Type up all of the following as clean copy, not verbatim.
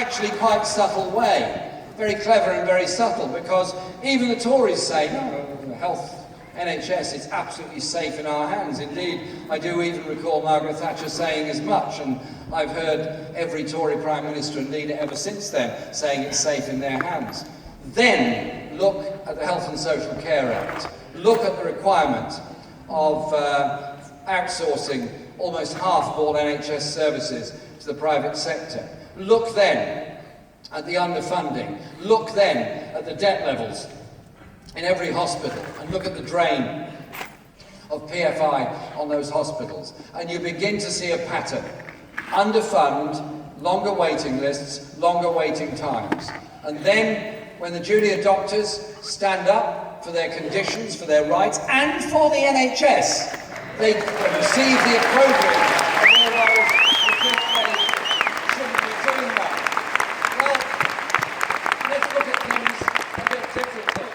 actually quite subtle way. Very clever and very subtle, because even the Tories say, no, the health NHS, it's absolutely safe in our hands. Indeed, I do even recall Margaret Thatcher saying as much, and I've heard every Tory Prime Minister and leader ever since then saying it's safe in their hands. Then look at the Health and Social Care Act. Look at the requirement of outsourcing almost half of all NHS services to the private sector. Look then at the underfunding. Look then at the debt levels in every hospital, and look at the drain of PFI on those hospitals, and you begin to see a pattern. Underfund, longer waiting lists, longer waiting times. And then, when the junior doctors stand up for their conditions, for their rights, and for the NHS, they receive the appropriate of all those who think they shouldn't be doing that. Well, let's look at things a bit differently.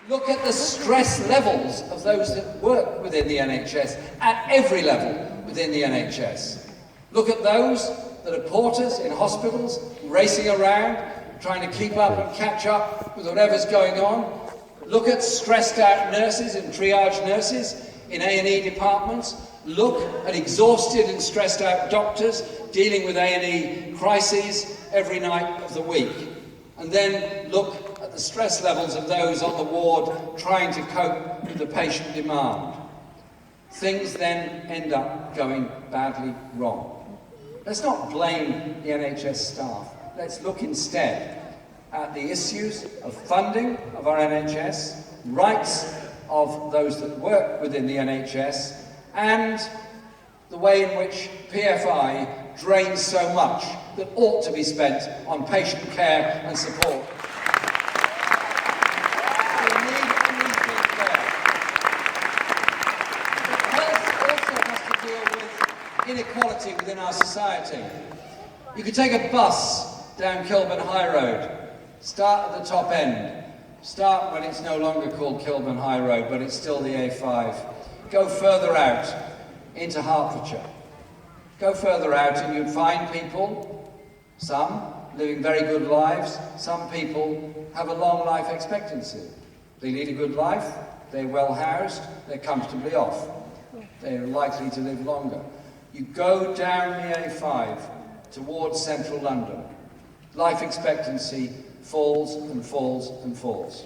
Look at the stress levels of those that work within the NHS, at every level within the NHS. Look at those that are porters in hospitals, racing around, trying to keep up and catch up with whatever's going on. Look at stressed out nurses and triage nurses in A&E departments. Look at exhausted and stressed out doctors dealing with A&E crises every night of the week. And then look at the stress levels of those on the ward trying to cope with the patient demand. Things then end up going badly wrong. Let's not blame the NHS staff. Let's look instead at the issues of funding of our NHS, rights of those that work within the NHS, and the way in which PFI drains so much that ought to be spent on patient care and support. We need anything there. Health also has to deal with inequality within our society. You could take a bus down Kilburn High Road, start at the top end, start when it's no longer called Kilburn High Road, but it's still the A5. Go further out into Hertfordshire. Go further out and you'd find people, some living very good lives, some people have a long life expectancy. They lead a good life, they're well housed, they're comfortably off. They're likely to live longer. You go down the A5 towards central London, life expectancy falls and falls and falls.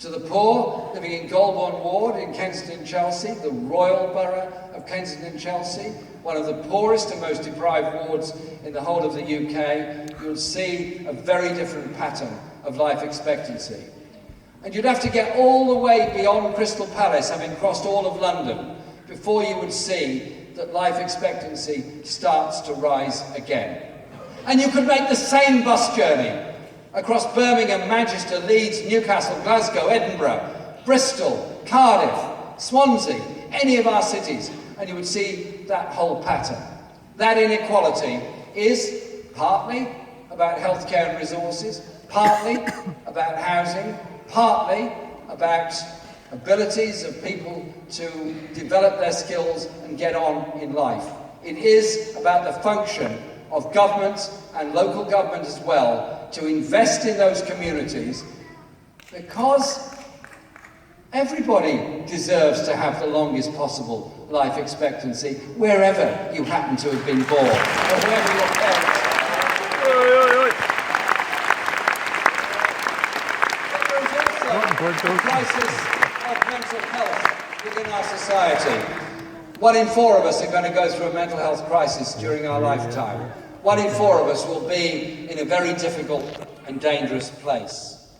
To the poor living in Golborne Ward in Kensington, Chelsea, the royal borough of Kensington, Chelsea, one of the poorest and most deprived wards in the whole of the UK, you'll see a very different pattern of life expectancy. And you'd have to get all the way beyond Crystal Palace, having crossed all of London, before you would see that life expectancy starts to rise again. And you could make the same bus journey across Birmingham, Manchester, Leeds, Newcastle, Glasgow, Edinburgh, Bristol, Cardiff, Swansea, any of our cities, and you would see that whole pattern. That inequality is partly about healthcare and resources, partly about housing, partly about abilities of people to develop their skills and get on in life. It is about the function of government and local government as well to invest in those communities, because everybody deserves to have the longest possible life expectancy wherever you happen to have been born, or wherever your parents are. There is also a crisis of mental health within our society. 1 in 4 of us are going to go through a mental health crisis during our lifetime. 1 in 4 of us will be in a very difficult and dangerous place.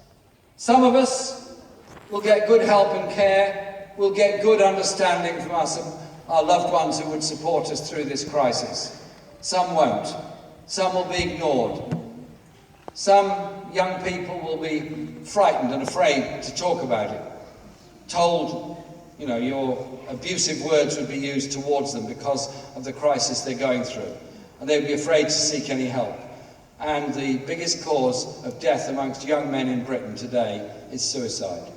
Some of us will get good help and care, will get good understanding from our loved ones who would support us through this crisis. Some won't. Some will be ignored. Some young people will be frightened and afraid to talk about it. Told, your abusive words would be used towards them because of the crisis they're going through. And they'd be afraid to seek any help. And the biggest cause of death amongst young men in Britain today is suicide.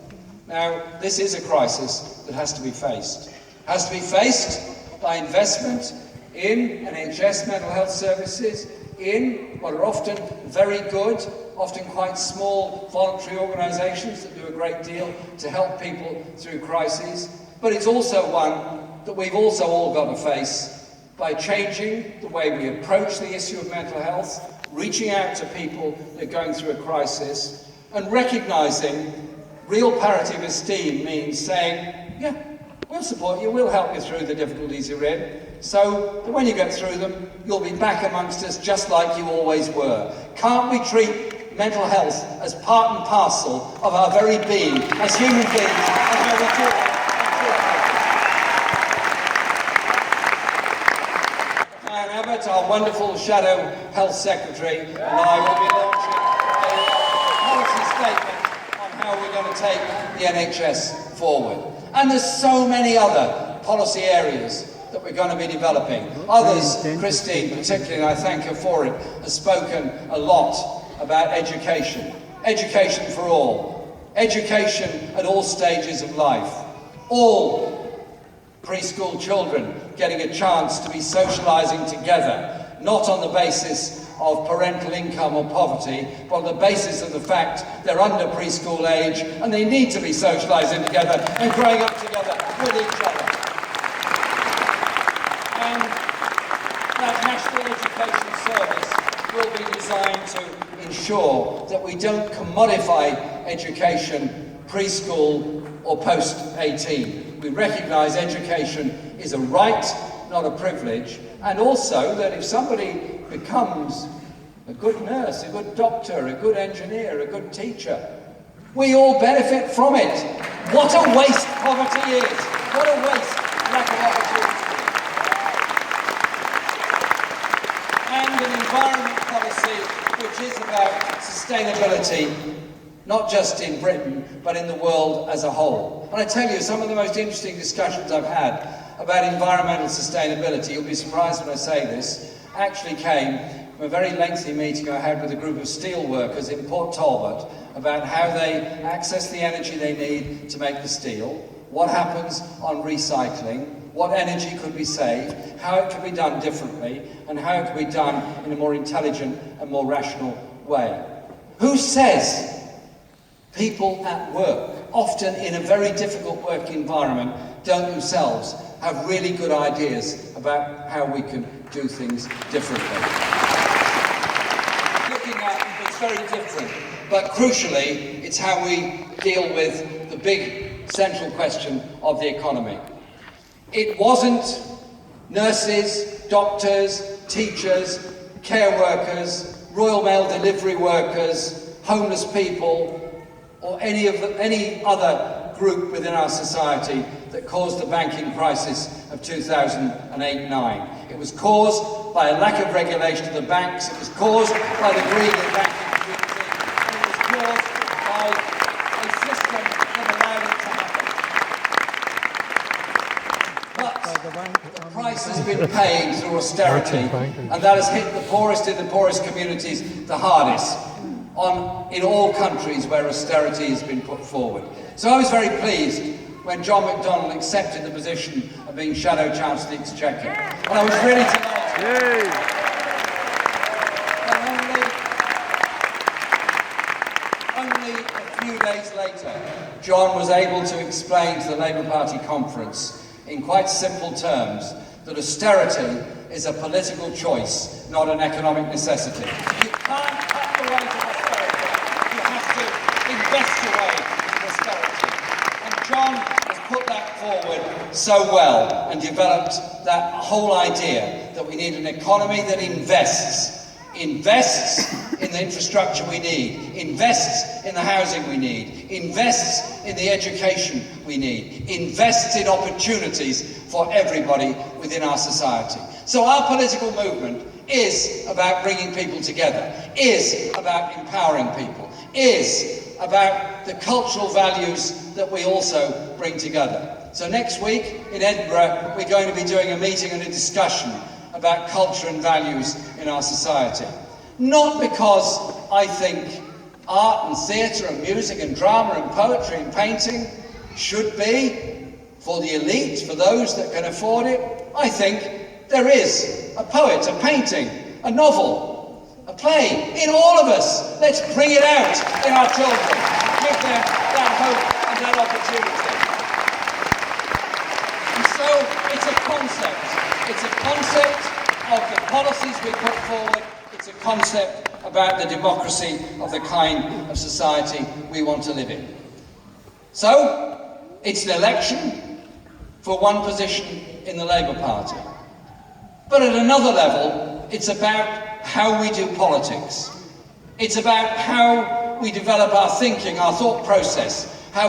Now, this is a crisis that has to be faced. It has to be faced by investment in NHS mental health services, in what are often very good, often quite small voluntary organisations that do a great deal to help people through crises. But it's also one that we've also all got to face by changing the way we approach the issue of mental health, reaching out to people that are going through a crisis, and recognising real parity of esteem means saying, yeah, we'll support you, we'll help you through the difficulties you're in, so that when you get through them, you'll be back amongst us just like you always were. Can't we treat mental health as part and parcel of our very being, as human beings, and how we do it? Diane Abbott, our wonderful Shadow Health Secretary, and I will be launching a policy statement on how we're going to take the NHS forward. And there's so many other policy areas that we're going to be developing. Others, Christine particularly, and I thank her for it, has spoken a lot about education. Education for all. Education at all stages of life. All preschool children getting a chance to be socialising together, not on the basis of parental income or poverty, but on the basis of the fact they're under preschool age and they need to be socialising together and growing up together with each other. And that National Education Service will be designed to ensure that we don't commodify education preschool or post-18. We recognise education is a right, not a privilege, and also that if somebody becomes a good nurse, a good doctor, a good engineer, a good teacher, we all benefit from it. What a waste poverty is! What a waste lack of opportunity! And an environment policy which is about sustainability, not just in Britain, but in the world as a whole. And I tell you, some of the most interesting discussions I've had about environmental sustainability, you'll be surprised when I say this, actually came from a very lengthy meeting I had with a group of steel workers in Port Talbot about how they access the energy they need to make the steel, what happens on recycling, what energy could be saved, how it could be done differently, and how it could be done in a more intelligent and more rational way. Who says people at work, often in a very difficult work environment, don't themselves have really good ideas about how we can do things differently? Looking at it's very different, but crucially, it's how we deal with the big central question of the economy. It wasn't nurses, doctors, teachers, care workers, Royal Mail delivery workers, homeless people, or any other group within our society that caused the banking crisis of 2008-9. It was caused by a lack of regulation of the banks, it was caused by the greed of the banking community, and it was caused by a system that allowed it to happen. But the price has been paid through austerity, and that has hit the poorest in the poorest communities the hardest in all countries where austerity has been put forward. So I was very pleased when John McDonnell accepted the position of being Shadow Chancellor of the Exchequer. And I was really delighted. And only a few days later, John was able to explain to the Labour Party conference in quite simple terms that austerity is a political choice, not an economic necessity. You can't cut the ways of austerity, you have to invest away in austerity. And John has put that forward so well and developed that whole idea that we need an economy that invests in the infrastructure we need, invests in the housing we need, invests in the education we need, invests in opportunities for everybody within our society. So our political movement is about bringing people together, is about empowering people, is about the cultural values that we also bring together. So next week in Edinburgh, we're going to be doing a meeting and a discussion about culture and values in our society. Not because I think art and theatre and music and drama and poetry and painting should be for the elite, for those that can afford it. I think there is a poet, a painting, a novel, a play in all of us. Let's bring it out in our children. Give them that hope and that opportunity. And so it's a concept. It's a concept of the policies we put forward. It's a concept about the democracy of the kind of society we want to live in. So, it's an election for one position in the Labour Party. But at another level, it's about how we do politics. It's about how we develop our thinking, our thought process,